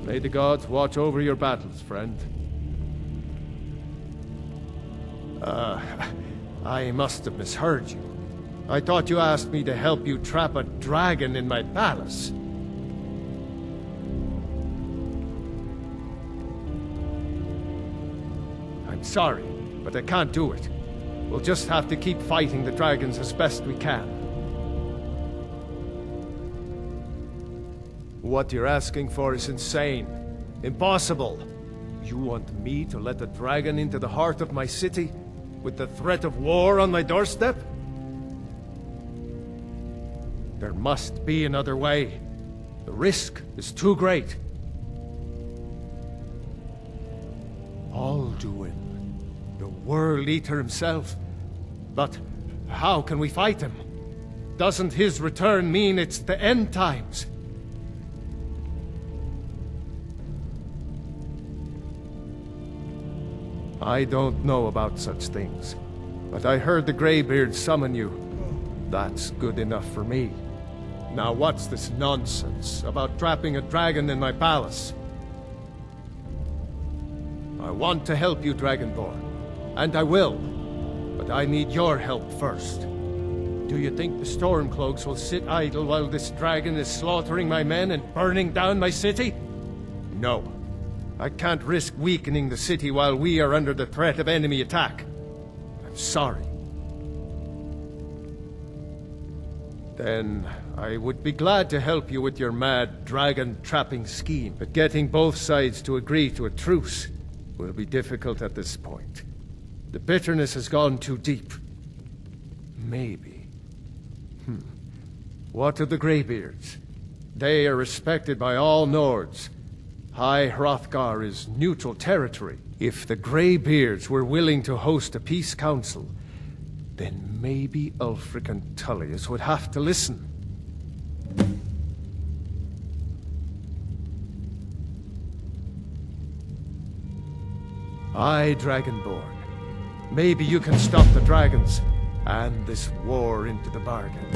May the gods watch over your battles, friend. I must have misheard you. I thought you asked me to help you trap a dragon in my palace. I'm sorry, but I can't do it. We'll just have to keep fighting the dragons as best we can. What you're asking for is insane. Impossible. You want me to let a dragon into the heart of my city, with the threat of war on my doorstep? There must be another way. The risk is too great. Alduin, the World Eater himself. But how can we fight him? Doesn't his return mean it's the end times? I don't know about such things, but I heard the Greybeard summon you. That's good enough for me. Now what's this nonsense about trapping a dragon in my palace? I want to help you, Dragonborn, and I will, but I need your help first. Do you think the Stormcloaks will sit idle while this dragon is slaughtering my men and burning down my city? No. I can't risk weakening the city while we are under the threat of enemy attack. I'm sorry. Then I would be glad to help you with your mad dragon-trapping scheme, but getting both sides to agree to a truce will be difficult at this point. The bitterness has gone too deep. Maybe. What of the Greybeards? They are respected by all Nords. High Hrothgar is neutral territory. If the Greybeards were willing to host a peace council, then maybe Ulfric and Tullius would have to listen. Aye, Dragonborn. Maybe you can stop the dragons, and this war into the bargain.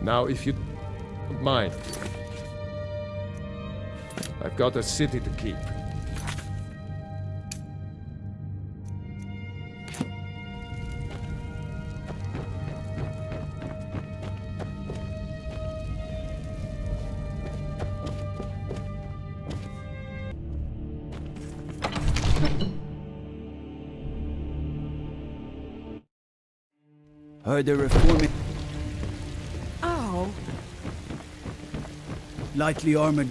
Now, if you don't mind, I've got a city to keep. Heard they're reforming. Lightly armored.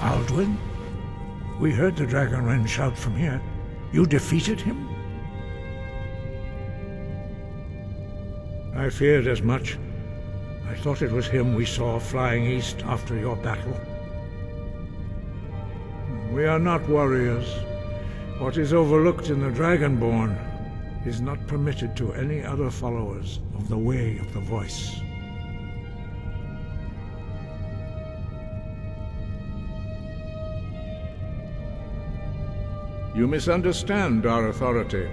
Alduin? We heard the Dragonren shout from here. You defeated him? I feared as much. I thought it was him we saw flying east after your battle. We are not warriors. What is overlooked in the Dragonborn is not permitted to any other followers of the Way of the Voice. You misunderstand our authority.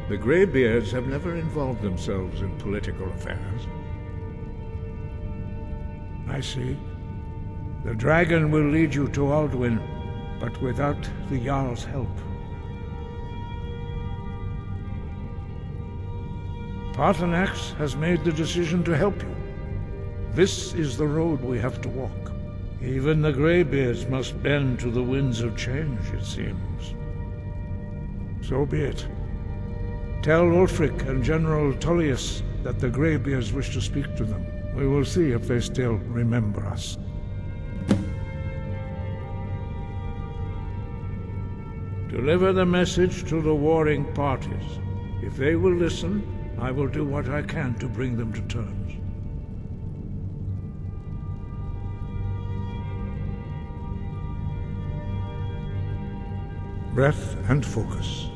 The Greybeards have never involved themselves in political affairs. I see. The dragon will lead you to Alduin, but without the Jarl's help. Paarthurnax has made the decision to help you. This is the road we have to walk. Even the Greybeards must bend to the winds of change, it seems. So be it. Tell Ulfric and General Tullius that the Greybeards wish to speak to them. We will see if they still remember us. Deliver the message to the warring parties. If they will listen, I will do what I can to bring them to terms. Breath and focus.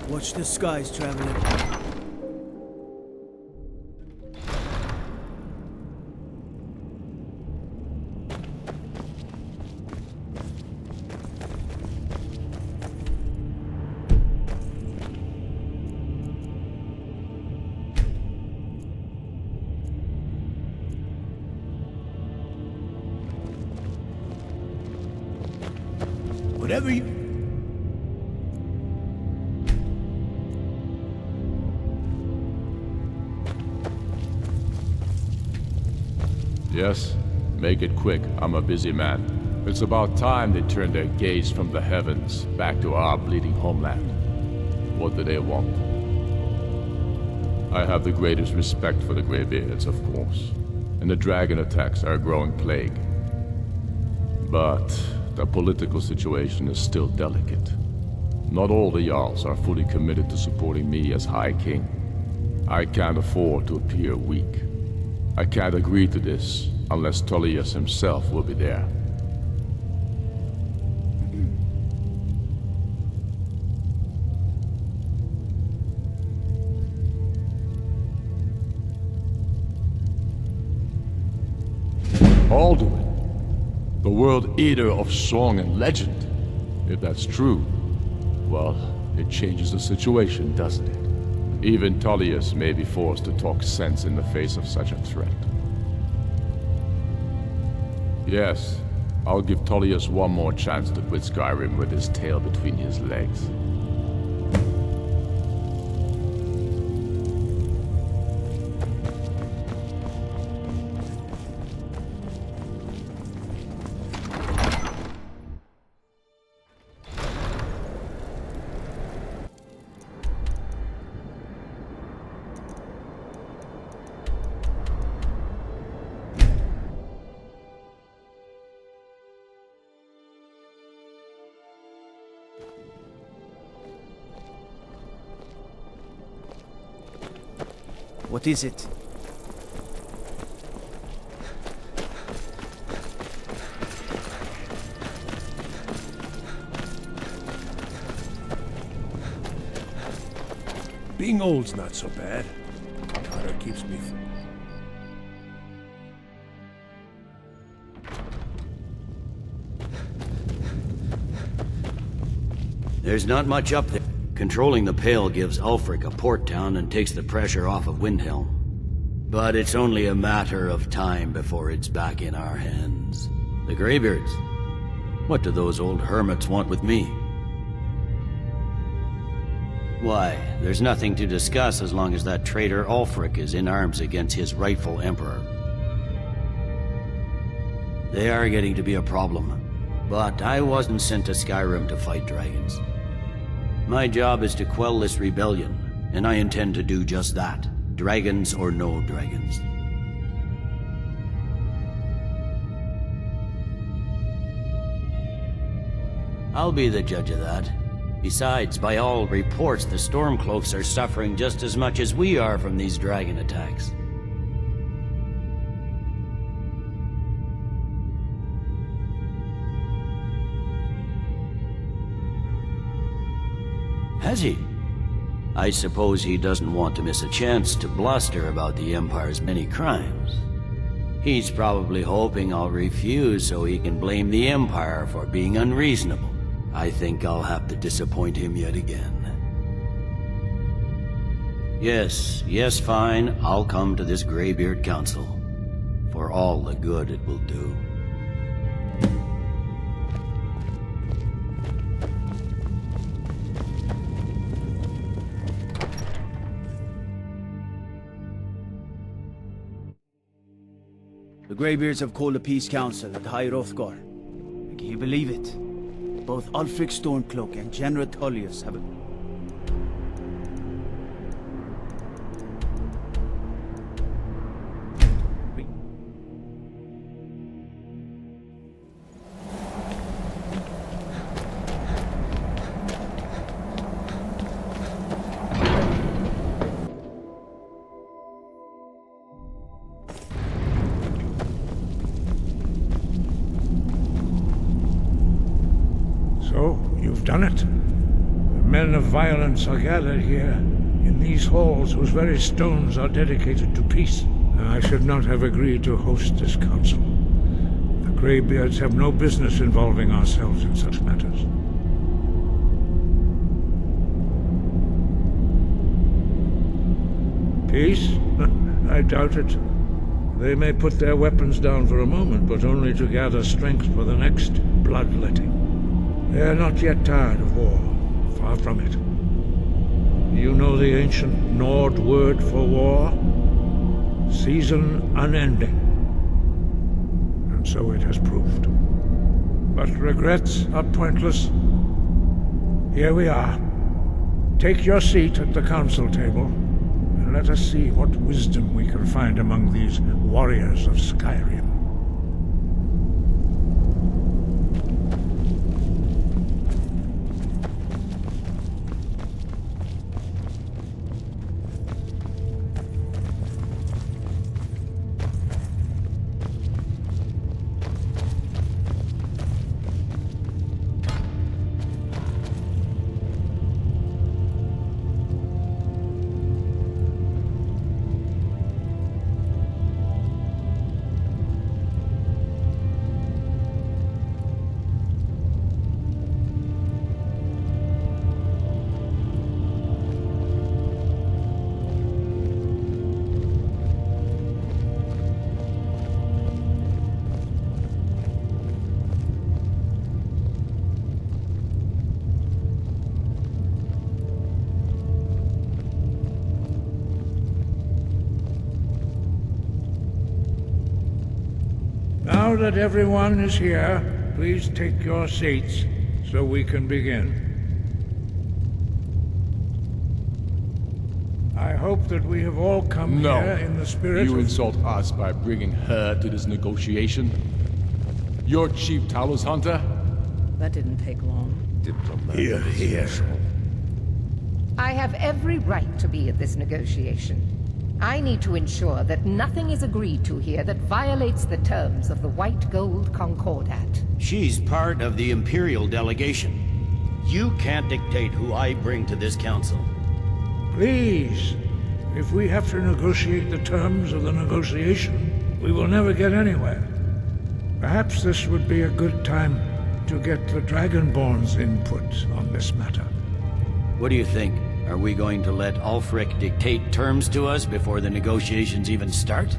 Watch the skies, traveler. Whatever you... Yes? Make it quick. I'm a busy man. It's about time they turned their gaze from the heavens back to our bleeding homeland. What do they want? I have the greatest respect for the Greybeards, of course, and the dragon attacks are a growing plague. But the political situation is still delicate. Not all the Jarls are fully committed to supporting me as High King. I can't afford to appear weak. I can't agree to this unless Tullius himself will be there. Alduin, the World Eater of song and legend. If that's true, well, it changes the situation, doesn't it? Even Tullius may be forced to talk sense in the face of such a threat. Yes, I'll give Tullius one more chance to quit Skyrim with his tail between his legs. What is it? Being old's not so bad. Honor keeps me from... There's not much up there. Controlling the Pale gives Ulfric a port town and takes the pressure off of Windhelm. But it's only a matter of time before it's back in our hands. The Greybeards? What do those old hermits want with me? Why, there's nothing to discuss as long as that traitor Ulfric is in arms against his rightful emperor. They are getting to be a problem, but I wasn't sent to Skyrim to fight dragons. My job is to quell this rebellion, and I intend to do just that, dragons or no dragons. I'll be the judge of that. Besides, by all reports, the Stormcloaks are suffering just as much as we are from these dragon attacks. Has he? I suppose he doesn't want to miss a chance to bluster about the Empire's many crimes. He's probably hoping I'll refuse so he can blame the Empire for being unreasonable. I think I'll have to disappoint him yet again. Yes, fine. I'll come to this Greybeard Council. For all the good it will do. The Greybeards have called a peace council at High Hrothgar. Can you believe it? Both Ulfric Stormcloak and General Tullius have... So, you've done it. The men of violence are gathered here, in these halls whose very stones are dedicated to peace. And I should not have agreed to host this council. The Greybeards have no business involving ourselves in such matters. Peace? I doubt it. They may put their weapons down for a moment, but only to gather strength for the next bloodletting. They are not yet tired of war, far from it. You know the ancient Nord word for war? Season unending. And so it has proved. But regrets are pointless. Here we are. Take your seat at the council table, and let us see what wisdom we can find among these warriors of Skyrim. Now that everyone is here, please take your seats so we can begin. I hope that we have all come here in the spirit You of... insult us by bringing her to this negotiation? You're Chief Talos Hunter? That didn't take long. Here, here. I have every right to be at this negotiation. I need to ensure that nothing is agreed to here that violates the terms of the White Gold Concordat. She's part of the Imperial delegation. You can't dictate who I bring to this council. Please, if we have to negotiate the terms of the negotiation, we will never get anywhere. Perhaps this would be a good time to get the Dragonborn's input on this matter. What do you think? Are we going to let Ulfric dictate terms to us before the negotiations even start?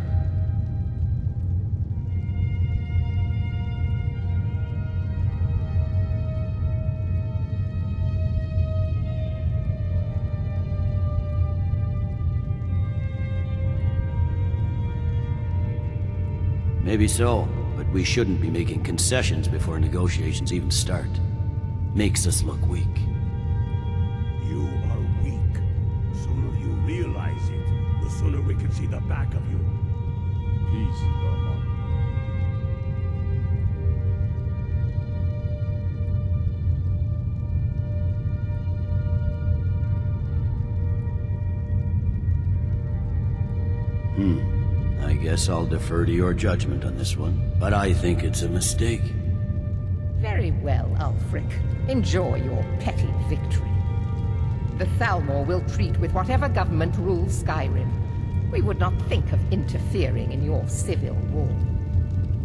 Maybe so, but we shouldn't be making concessions before negotiations even start. Makes us look weak. You are weak. The sooner you realize it, the sooner we can see the back of you. Peace, Belmont. I guess I'll defer to your judgment on this one, but I think it's a mistake. Very well, Ulfric. Enjoy your petty victory. The Thalmor will treat with whatever government rules Skyrim. We would not think of interfering in your civil war.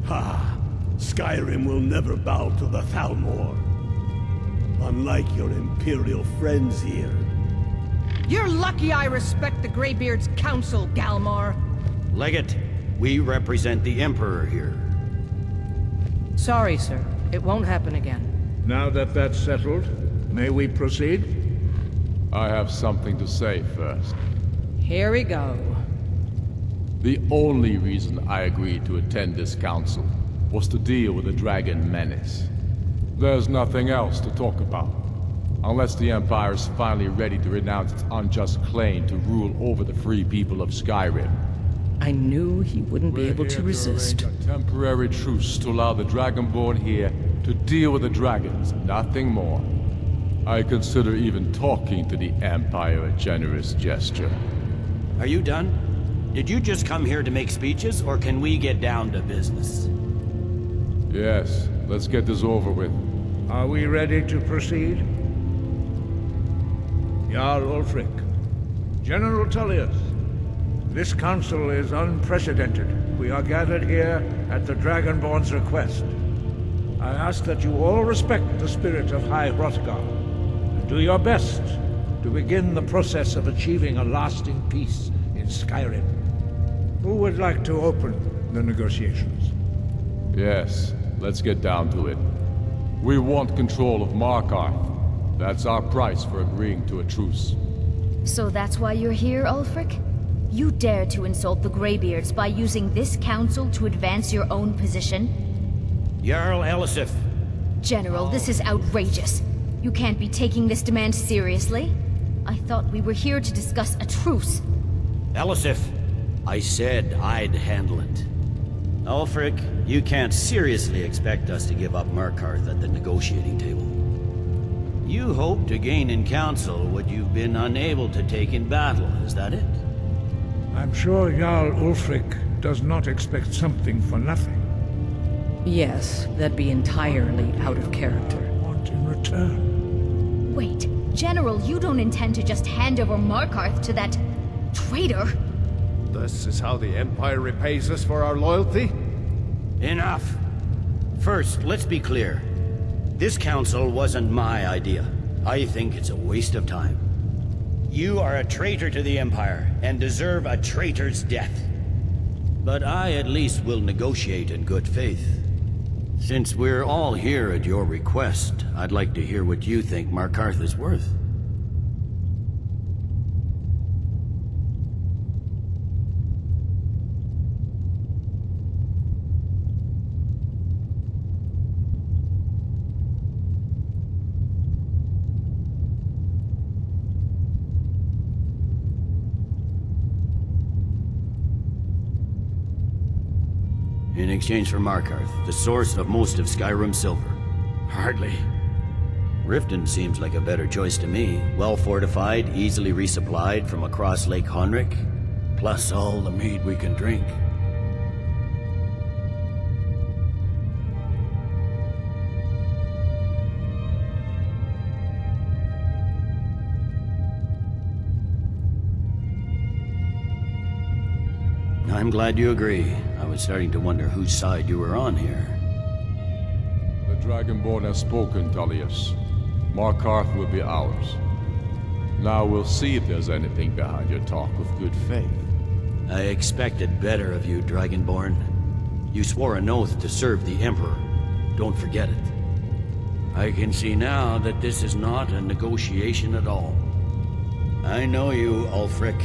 Ha! Skyrim will never bow to the Thalmor. Unlike your Imperial friends here. You're lucky I respect the Greybeard's counsel, Galmar. Legate, we represent the Emperor here. Sorry, sir. It won't happen again. Now that that's settled, may we proceed? I have something to say first. Here we go. The only reason I agreed to attend this council was to deal with the dragon menace. There's nothing else to talk about. Unless the Empire is finally ready to renounce its unjust claim to rule over the free people of Skyrim. I knew he wouldn't be able to resist. A temporary truce to allow the Dragonborn here to deal with the dragons, nothing more. I consider even talking to the Empire a generous gesture. Are you done? Did you just come here to make speeches, or can we get down to business? Yes, let's get this over with. Are we ready to proceed? Jarl Ulfric, General Tullius, this council is unprecedented. We are gathered here at the Dragonborn's request. I ask that you all respect the spirit of High Hrothgar, and do your best to begin the process of achieving a lasting peace in Skyrim. Who would like to open the negotiations? Yes, let's get down to it. We want control of Markarth. That's our price for agreeing to a truce. So that's why you're here, Ulfric? You dare to insult the Greybeards by using this council to advance your own position? Jarl Elisif. General, this is outrageous. You can't be taking this demand seriously. I thought we were here to discuss a truce. Elisif, I said I'd handle it. Ulfric, you can't seriously expect us to give up Markarth at the negotiating table. You hope to gain in council what you've been unable to take in battle, is that it? I'm sure Jarl Ulfric does not expect something for nothing. Yes, that'd be entirely out of character. Want in return? Wait, General, you don't intend to just hand over Markarth to that traitor? This is how the Empire repays us for our loyalty? Enough. First, let's be clear. This council wasn't my idea. I think it's a waste of time. You are a traitor to the Empire, and deserve a traitor's death. But I at least will negotiate in good faith. Since we're all here at your request, I'd like to hear what you think Markarth is worth. In exchange for Markarth, the source of most of Skyrim's silver. Hardly. Riften seems like a better choice to me. Well fortified, easily resupplied from across Lake Honric, plus all the mead we can drink. I'm glad you agree. I was starting to wonder whose side you were on here. The Dragonborn has spoken, Tullius. Markarth will be ours. Now we'll see if there's anything behind your talk of good faith. I expected better of you, Dragonborn. You swore an oath to serve the Emperor. Don't forget it. I can see now that this is not a negotiation at all. I know you, Ulfric.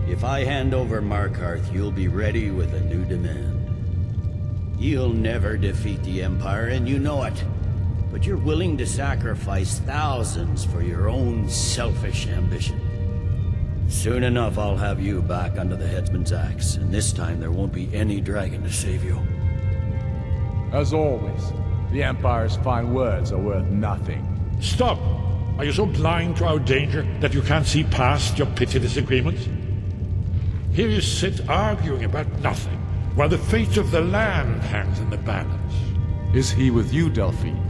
If I hand over Markarth, you'll be ready with a new demand. You'll never defeat the Empire, and you know it. But you're willing to sacrifice thousands for your own selfish ambition. Soon enough, I'll have you back under the headsman's axe, and this time there won't be any dragon to save you. As always, the Empire's fine words are worth nothing. Stop! Are you so blind to our danger that you can't see past your petty disagreements? Here you sit arguing about nothing, while the fate of the land hangs in the balance. Is he with you, Delphine?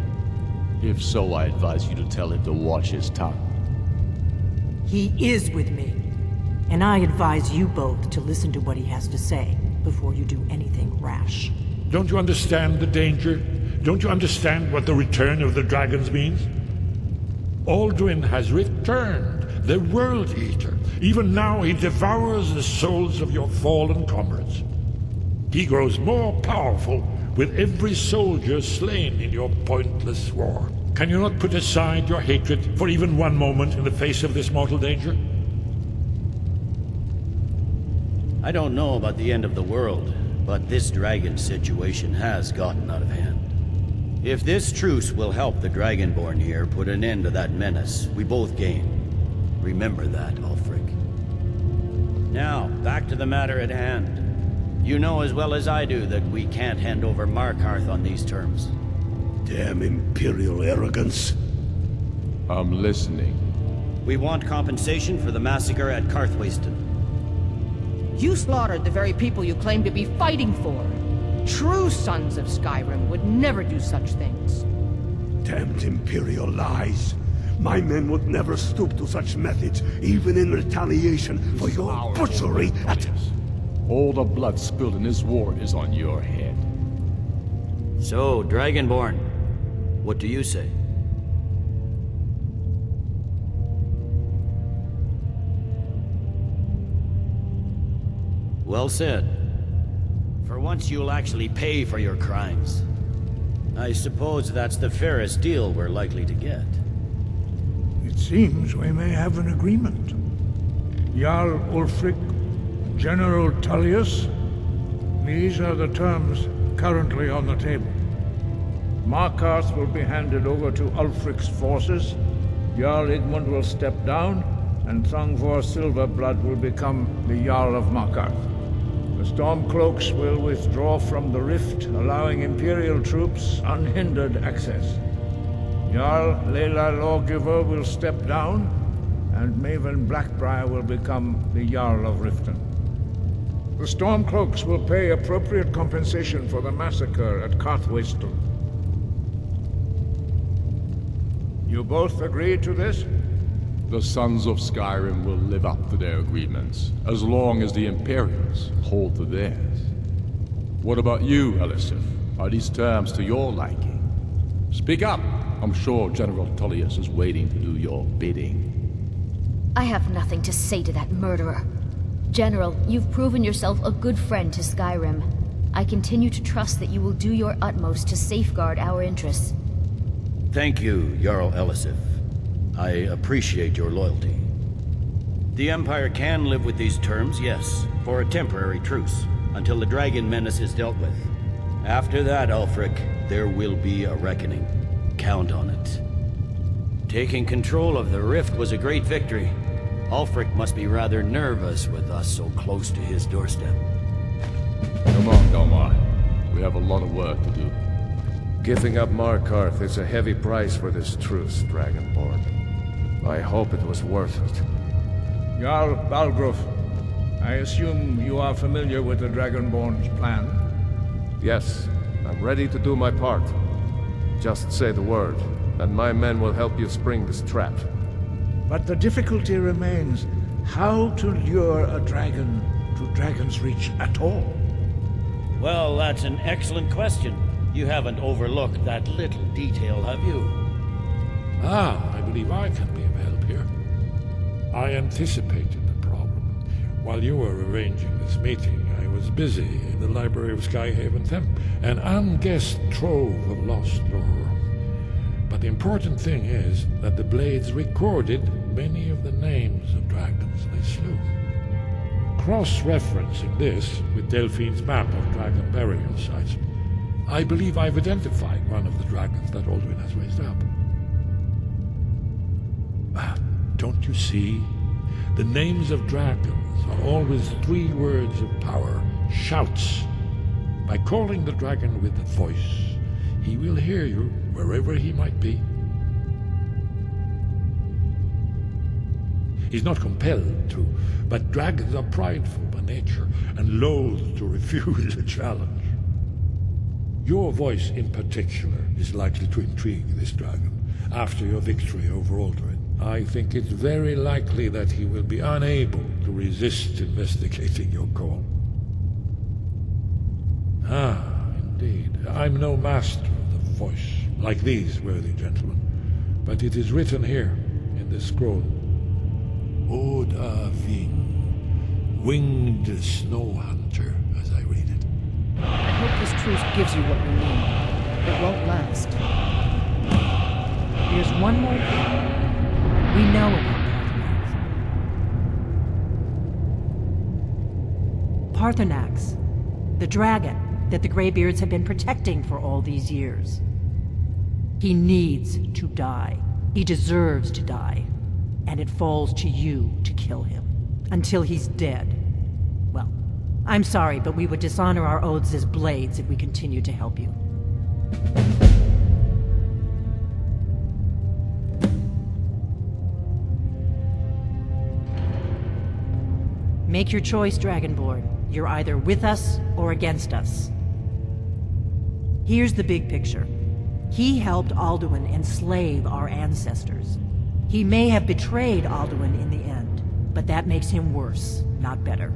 If so, I advise you to tell him to watch his tongue. He is with me. And I advise you both to listen to what he has to say before you do anything rash. Don't you understand the danger? Don't you understand what the return of the dragons means? Aldrin has returned, the World Eater. Even now he devours the souls of your fallen comrades. He grows more powerful with every soldier slain in your pointless war. Can you not put aside your hatred for even one moment in the face of this mortal danger? I don't know about the end of the world, but this dragon situation has gotten out of hand. If this truce will help the Dragonborn here put an end to that menace, we both gain. Remember that, Ulfric. Now, back to the matter at hand. You know as well as I do that we can't hand over Markarth on these terms. Damn Imperial arrogance. I'm listening. We want compensation for the massacre at Karthwasten. You slaughtered the very people you claim to be fighting for. True sons of Skyrim would never do such things. Damned Imperial lies. My men would never stoop to such methods, even in retaliation for your butchery at... All the blood spilled in this war is on your head. So, Dragonborn, what do you say? Well said. For once you'll actually pay for your crimes. I suppose that's the fairest deal we're likely to get. It seems we may have an agreement. Jarl Ulfric, General Tullius, these are the terms currently on the table. Markarth will be handed over to Ulfric's forces, Jarl Igmund will step down, and Thongvor Silverblood will become the Jarl of Markarth. The Stormcloaks will withdraw from the rift, allowing Imperial troops unhindered access. Jarl Leila Lawgiver will step down, and Maven Blackbriar will become the Jarl of Riften. The Stormcloaks will pay appropriate compensation for the massacre at Karthwasten. You both agree to this? The Sons of Skyrim will live up to their agreements, as long as the Imperials hold to theirs. What about you, Elisif? Are these terms to your liking? Speak up! I'm sure General Tullius is waiting to do your bidding. I have nothing to say to that murderer. General, you've proven yourself a good friend to Skyrim. I continue to trust that you will do your utmost to safeguard our interests. Thank you, Jarl Elisif. I appreciate your loyalty. The Empire can live with these terms, yes, for a temporary truce, until the dragon menace is dealt with. After that, Ulfric, there will be a reckoning. Count on it. Taking control of the Rift was a great victory. Ulfric must be rather nervous with us so close to his doorstep. Come on, Dalmar. We have a lot of work to do. Giving up Markarth is a heavy price for this truce, Dragonborn. I hope it was worth it. Jarl Balgruf, I assume you are familiar with the Dragonborn's plan? Yes, I'm ready to do my part. Just say the word, and my men will help you spring this trap. But the difficulty remains how to lure a dragon to Dragon's Reach at all. Well, that's an excellent question. You haven't overlooked that little detail, have you? I believe I can be of help here. I anticipated the problem. While you were arranging this meeting, I was busy in the library of Skyhaven Temp, an unguessed trove of lost lore. But the important thing is that the Blades recorded many of the names of dragons they slew. Cross-referencing this with Delphine's map of dragon burial sites, I believe I've identified one of the dragons that Aldrin has raised up. Don't you see? The names of dragons are always 3 words of power, shouts. By calling the dragon with a voice, he will hear you wherever he might be. He's not compelled to, but dragons are prideful by nature and loath to refuse a challenge. Your voice in particular is likely to intrigue this dragon after your victory over Aldrin. I think it's very likely that he will be unable to resist investigating your call. Ah, indeed. I'm no master of the voice, like these worthy gentlemen, but it is written here in this scroll. Od Avin, winged snow hunter, as I read it. I hope this truce gives you what you need. It won't last. Here's one more thing. We know about Parthenax, the dragon that the Greybeards have been protecting for all these years. He needs to die. He deserves to die. And it falls to you to kill him. Until he's dead. Well, I'm sorry, but we would dishonor our oaths as blades if we continued to help you. Make your choice, Dragonborn. You're either with us or against us. Here's the big picture. He helped Alduin enslave our ancestors. He may have betrayed Alduin in the end, but that makes him worse, not better.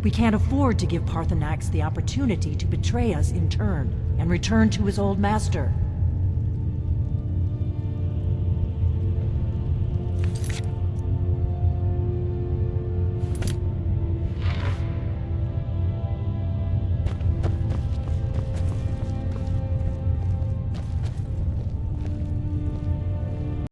We can't afford to give Parthenax the opportunity to betray us in turn and return to his old master.